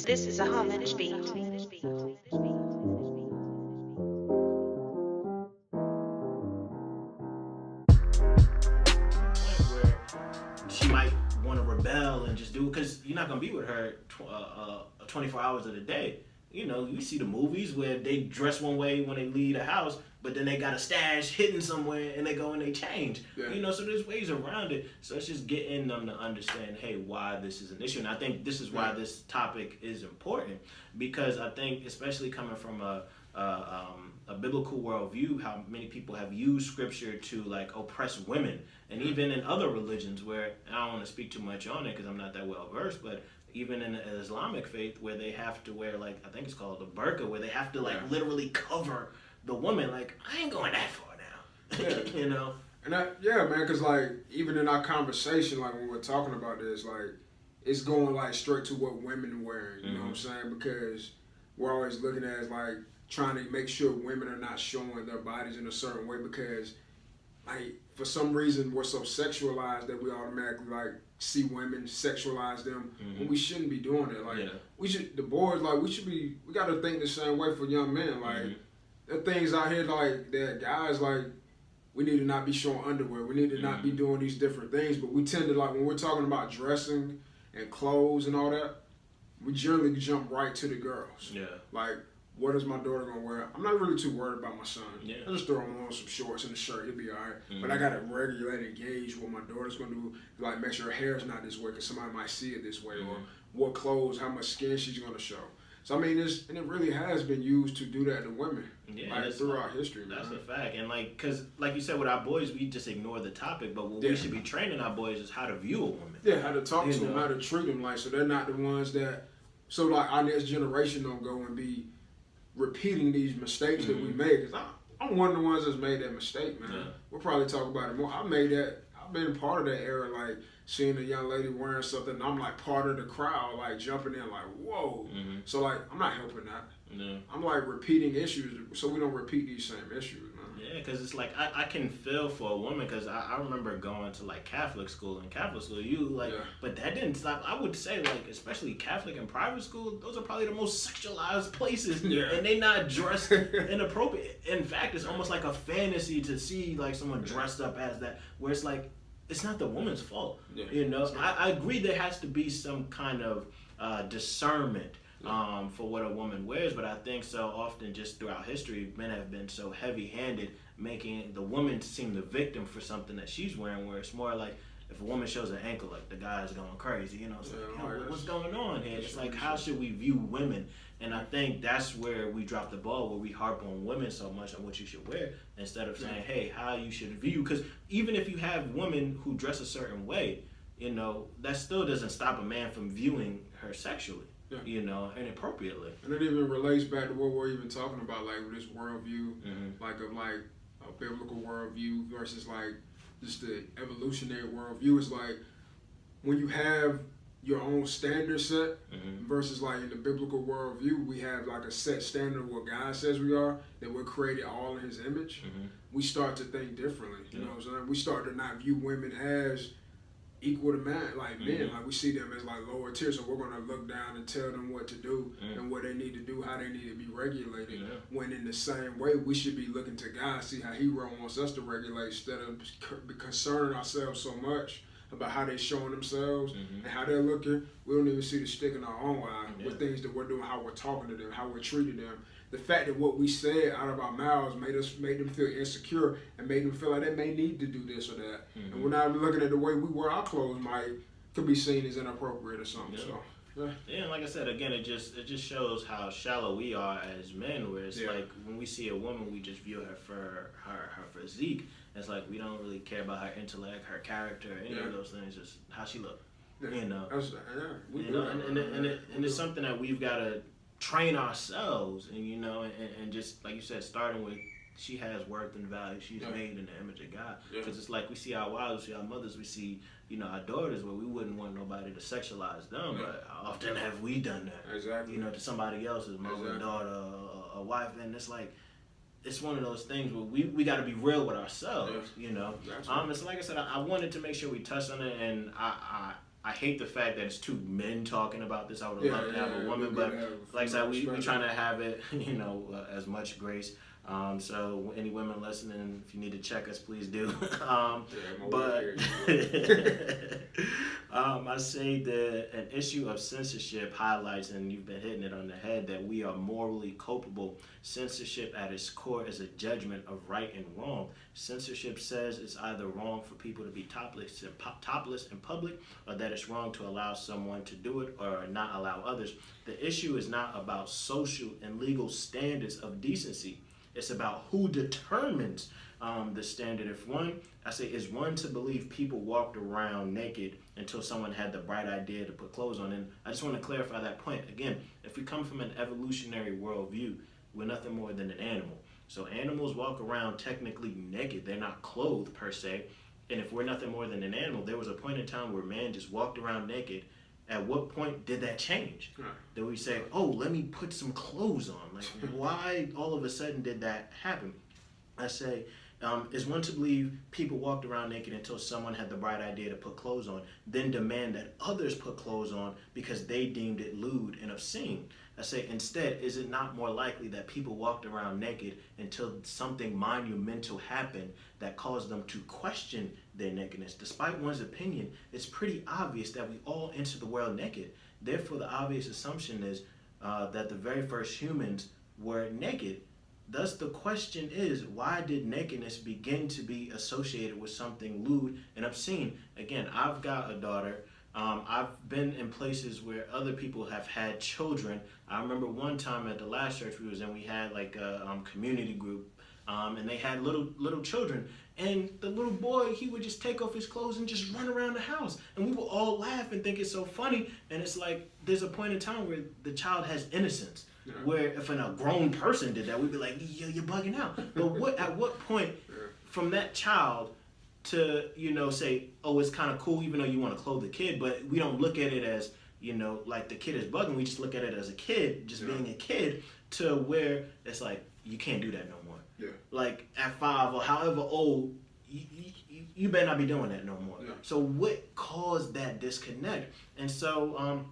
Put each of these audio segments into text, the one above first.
This is a homage beat. Where she might want to rebel and just do it because you're not gonna be with her 24 hours of the day. You know, you see the movies where they dress one way when they leave the house, but then they got a stash hidden somewhere and they go and they change. Yeah. You know, so there's ways around it. So it's just getting them to understand, hey, why this is an issue. And I think this is why this topic is important because I think, especially coming from a biblical worldview, how many people have used scripture to like oppress women, and even in other religions where I don't want to speak too much on it because I'm not that well versed, but even in the Islamic faith where they have to wear like I think it's called the burka, where they have to like literally cover the woman. Like I ain't going that far now, you know. And man, because like even in our conversation, like when we're talking about this, like it's going like straight to what women are wearing. You know what I'm saying? Because we're always looking at it as like trying to make sure women are not showing their bodies in a certain way because like for some reason we're so sexualized that we automatically like see women, sexualize them when we shouldn't be doing it. Like we should, the boys, like we got to think the same way for young men. Like there are things out here like that guys like we need to not be showing underwear. We need to not be doing these different things. But we tend to like when we're talking about dressing and clothes and all that, we generally jump right to the girls. Yeah. Like what is my daughter gonna wear? I'm not really too worried about my son. Yeah. I just throw him on some shorts and a shirt, he'll be alright. But I gotta regulate and gauge what my daughter's gonna do, like make sure her hair's not this way, cause somebody might see it this way, or what clothes, how much skin she's gonna show. So I mean, it really has been used to do that to women, like throughout history. That's a fact, and like, cause like you said with our boys, we just ignore the topic, but what we should be training our boys is how to view a woman. Yeah, how to talk to them, how to treat them, like so they're not the ones that, so like our next generation don't go and be repeating these mistakes that we made. Cause I'm one of the ones that's made that mistake, man. We'll probably talk about it more. I made that. I've been part of that era, like seeing a young lady wearing something. And I'm like part of the crowd, like jumping in, like whoa. So like I'm not helping that. I'm like repeating issues, so we don't repeat these same issues, man. Yeah, because it's like I can feel for a woman because I remember going to like Catholic school. In Catholic school, but that didn't stop. I would say like especially Catholic and private school, those are probably the most sexualized places, and they not dressed inappropriate. In fact, it's almost like a fantasy to see like someone dressed up as that, where it's like it's not the woman's fault. You know, I agree there has to be some kind of discernment. For what a woman wears, but I think so often just throughout history, men have been so heavy-handed, making the woman seem the victim for something that she's wearing, where it's more like if a woman shows her ankle, like the guy's going crazy, you know, it's like, what's going on here? It's like, how should we view women? And I think that's where we drop the ball, where we harp on women so much on what you should wear, instead of saying, hey, how you should view, because even if you have women who dress a certain way, you know, that still doesn't stop a man from viewing her sexually. You know, inappropriately. And it even relates back to what we're even talking about, like with this worldview, like of like a biblical worldview versus like just the evolutionary worldview. It's like when you have your own standard set versus like in the biblical worldview, we have like a set standard of what God says we are, that we're created all in His image. We start to think differently. You know what I'm saying? We start to not view women as equal to men, like like we see them as like lower tier, so we're gonna look down and tell them what to do and what they need to do, how they need to be regulated. When in the same way, we should be looking to God, see how He wants us to regulate, instead of concerning ourselves so much about how they're showing themselves and how they're looking. We don't even see the stick in our own eye with things that we're doing, how we're talking to them, how we're treating them. The fact that what we said out of our mouths made them feel insecure and made them feel like they may need to do this or that. And we're not looking at the way we wear our clothes could be seen as inappropriate or something. So and like I said, again, it just shows how shallow we are as men, where it's like when we see a woman, we just view her for her physique. It's like we don't really care about her intellect, her character, any of those things, just how she look. You know, and it's something that we've got to train ourselves, and you know, and just like you said, starting with she has worth and value. She's made in the image of God. Because it's like we see our wives, we see our mothers, we see, you know, our daughters, where we wouldn't want nobody to sexualize them. But how often have we done that? Exactly. You know, to somebody else's mother, daughter, a wife, and it's like it's one of those things where we got to be real with ourselves. You know, so like I said, I wanted to make sure we touched on it, and I I hate the fact that it's two men talking about this. I would have loved to have a woman, but like I said, we trying to have it, as much grace. So any women listening, if you need to check us, please do. But I say that an issue of censorship highlights, and you've been hitting it on the head, that we are morally culpable. Censorship at its core is a judgment of right and wrong. Censorship says it's either wrong for people to be topless in public, or that it's wrong to allow someone to do it or not allow others. The issue is not about social and legal standards of decency. It's about who determines the standard. Is one to believe people walked around naked until someone had the bright idea to put clothes on. And I just want to clarify that point. Again, if we come from an evolutionary worldview, we're nothing more than an animal. So animals walk around technically naked. They're not clothed per se. And if we're nothing more than an animal, there was a point in time where man just walked around naked. At what point did that change? Right. Did we say, oh, let me put some clothes on? Like, why all of a sudden did that happen? I say, is one to believe people walked around naked until someone had the bright idea to put clothes on, then demand that others put clothes on because they deemed it lewd and obscene. I say, instead, is it not more likely that people walked around naked until something monumental happened that caused them to question their nakedness? Despite one's opinion, it's pretty obvious that we all enter the world naked. Therefore, the obvious assumption is that the very first humans were naked. Thus, the question is, why did nakedness begin to be associated with something lewd and obscene? Again, I've got a daughter. I've been in places where other people have had children. I remember one time at the last church we was in, we had like a community group, and they had little children. And the little boy, he would just take off his clothes and just run around the house. And we would all laugh and think it's so funny. And it's like, there's a point in time where the child has innocence. Yeah. Where if a grown person did that, we'd be like, you're bugging out. But at what point from that child to, say, oh, it's kind of cool even though you want to clothe the kid, but we don't look at it as, like the kid is bugging. We just look at it as a kid, just being a kid, to where it's like, you can't do that no more. Yeah. Like at 5 or however old, you better not be doing that no more. Yeah. So what caused that disconnect? And so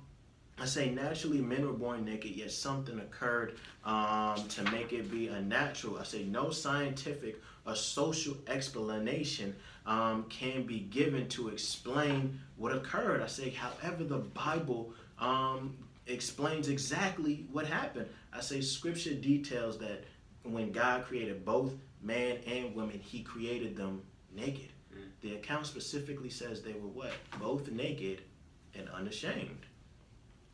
I say naturally men were born naked, yet something occurred to make it be unnatural. I say no scientific or social explanation can be given to explain what occurred. I say, however, the Bible explains exactly what happened. I say scripture details that when God created both man and woman, he created them naked. The account specifically says they were what? Both naked and unashamed.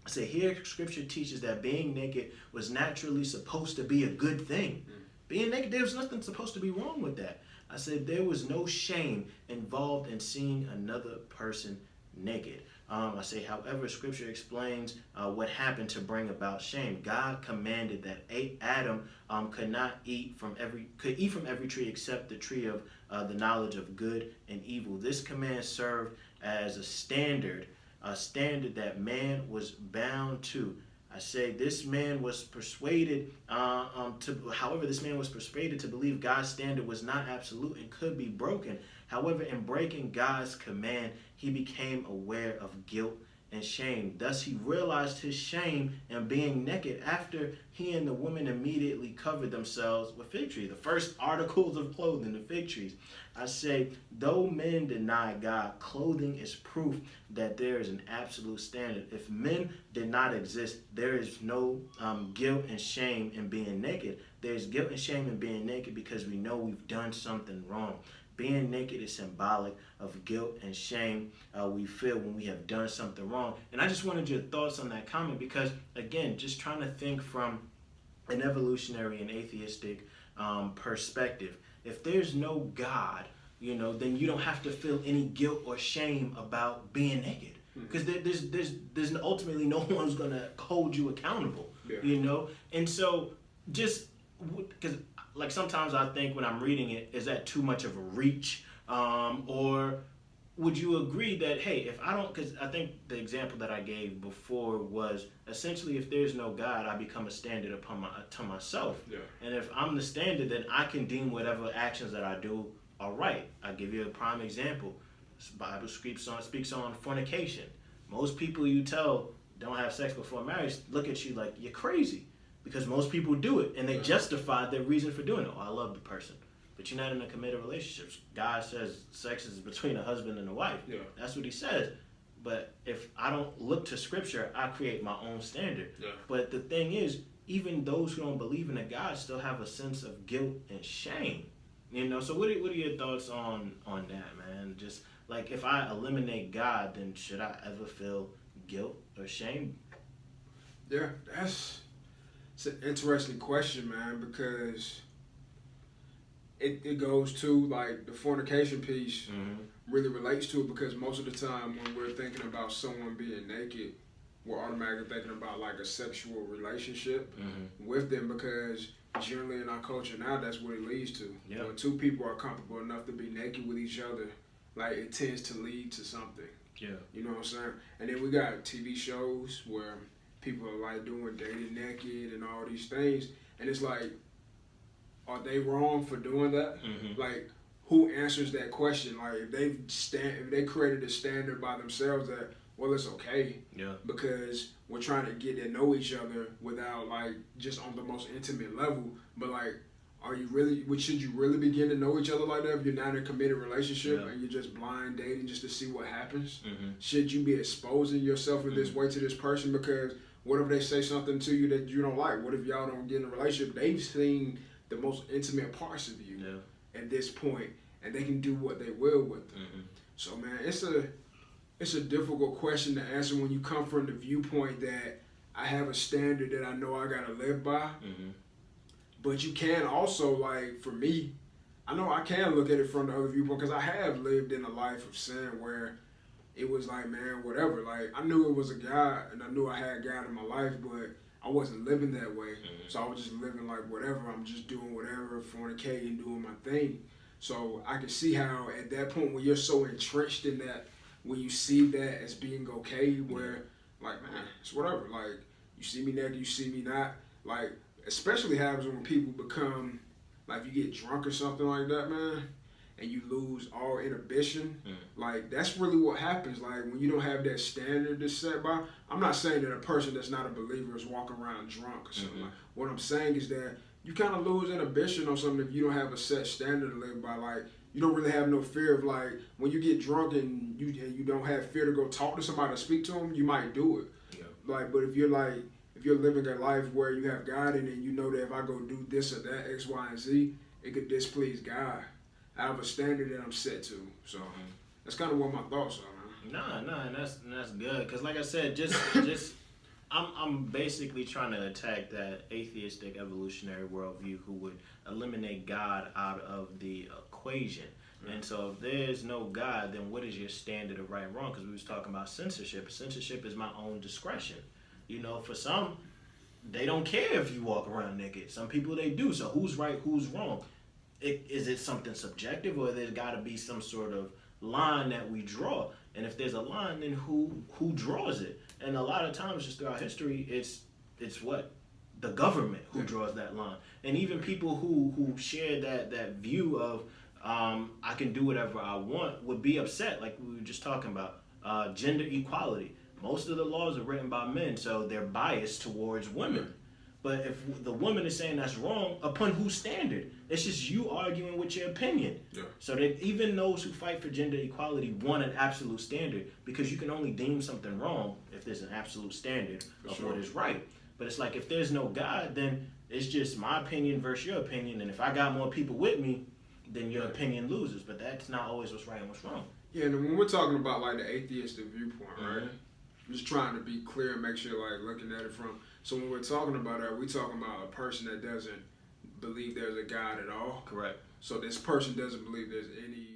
I say here scripture teaches that being naked was naturally supposed to be a good thing. Being naked, there was nothing supposed to be wrong with that. I said there was no shame involved in seeing another person naked. I say, however, scripture explains what happened to bring about shame. God commanded that Adam could eat from every tree except the tree of the knowledge of good and evil. This command served as a standard that man was bound to. I say this man was persuaded this man was persuaded to believe God's standard was not absolute and could be broken. However, in breaking God's command, he became aware of guilt and shame. Thus, he realized his shame in being naked after he and the woman immediately covered themselves with fig trees. The first articles of clothing, the fig trees. I say, though men deny God, clothing is proof that there is an absolute standard. If men did not exist, there is no guilt and shame in being naked. There's guilt and shame in being naked because we know we've done something wrong. Being naked is symbolic of guilt and shame we feel when we have done something wrong. And I just wanted your thoughts on that comment because, again, just trying to think from an evolutionary and atheistic perspective. If there's no God, then you don't have to feel any guilt or shame about being naked. Because there's ultimately no one who's going to hold you accountable, And so just because like sometimes I think when I'm reading it, is that too much of a reach? Or would you agree that, hey, if I don't, because I think the example that I gave before was essentially if there's no God, I become a standard to myself. Yeah. And if I'm the standard, then I can deem whatever actions that I do are right. I'll give you a prime example. The Bible speaks on fornication. most people you tell don't have sex before marriage look at you like you're crazy because most people do it and they justify their reason for doing it. Oh, I love the person. But you're not in a committed relationship. God says sex is between a husband and a wife. Yeah. That's what he says. But if I don't look to scripture, I create my own standard. Yeah. But the thing is, even those who don't believe in a God still have a sense of guilt and shame. You know, so what are your thoughts on that, man? Just like if I eliminate God, then should I ever feel guilt or shame? Yeah, it's an interesting question, man, because it goes to like the fornication piece really relates to it, because most of the time when we're thinking about someone being naked, we're automatically thinking about like a sexual relationship with them, because generally in our culture now that's what it leads to. Yep. When two people are comfortable enough to be naked with each other, like it tends to lead to something. Yeah. You know what I'm saying? And then we got TV shows where people are like doing dating naked and all these things, and it's like, are they wrong for doing that? Like, who answers that question? Like, if they created a standard by themselves that, well, it's okay, because we're trying to get to know each other without like just on the most intimate level. But like, should you really begin to know each other like that if you're not in a committed relationship and you're just blind dating just to see what happens? Should you be exposing yourself in this way to this person? Because what if they say something to you that you don't like? What if y'all don't get in a relationship? They've seen the most intimate parts of you at this point, and they can do what they will with them. So man, it's a difficult question to answer when you come from the viewpoint that I have a standard that I know I gotta live by. But you can also, like, for me, I know I can look at it from the other viewpoint, because I have lived in a life of sin where it was like, man, whatever. Like, I knew it was a God, and I knew I had God in my life, but I wasn't living that way. So I was just living like whatever. I'm just doing whatever, fornicating, doing my thing. So I can see how at that point when you're so entrenched in that, when you see that as being okay, where like, man, it's whatever. Like, you see me naked, you see me not. Like, especially happens when people become, like, you get drunk or something like that, man, and you lose all inhibition. Like, that's really what happens. Like, when you don't have that standard to set by. I'm not saying that a person that's not a believer is walking around drunk or something. Like, what I'm saying is that you kind of lose inhibition on something if you don't have a set standard to live by. Like, you don't really have no fear of, like, when you get drunk and you don't have fear to go talk to somebody or speak to them, you might do it. Like, but if you're living a life where you have God in it, and you know that if I go do this or that, X, Y, and Z, it could displease God. I have a standard that I'm set to. So that's kind of what my thoughts are, man. Nah, and that's good. Cause like I said, I'm basically trying to attack that atheistic evolutionary worldview who would eliminate God out of the equation. And so if there's no God, then what is your standard of right and wrong? Because we was talking about censorship. Censorship is my own discretion. You know, for some, they don't care if you walk around naked. Some people, they do. So who's right, who's wrong? Is it something subjective, or there's got to be some sort of line that we draw? And if there's a line, then who draws it? And a lot of times, just throughout history, it's what? The government who draws that line. And even people who share that view of I can do whatever I want would be upset, like we were just talking about, gender equality. Most of the laws are written by men, so they're biased towards women. But if the woman is saying that's wrong, upon whose standard? It's just you arguing with your opinion. So that even those who fight for gender equality want an absolute standard, because you can only deem something wrong if there's an absolute standard of what is right. But it's like, if there's no God, then it's just my opinion versus your opinion. And if I got more people with me, then your opinion loses. But that's not always what's right and what's wrong. Yeah, and when we're talking about like the atheistic viewpoint, right? I'm just trying to be clear and make sure, like, looking at it from. So when we're talking about that, we're talking about a person that doesn't believe there's a God at all. Correct. So this person doesn't believe there's any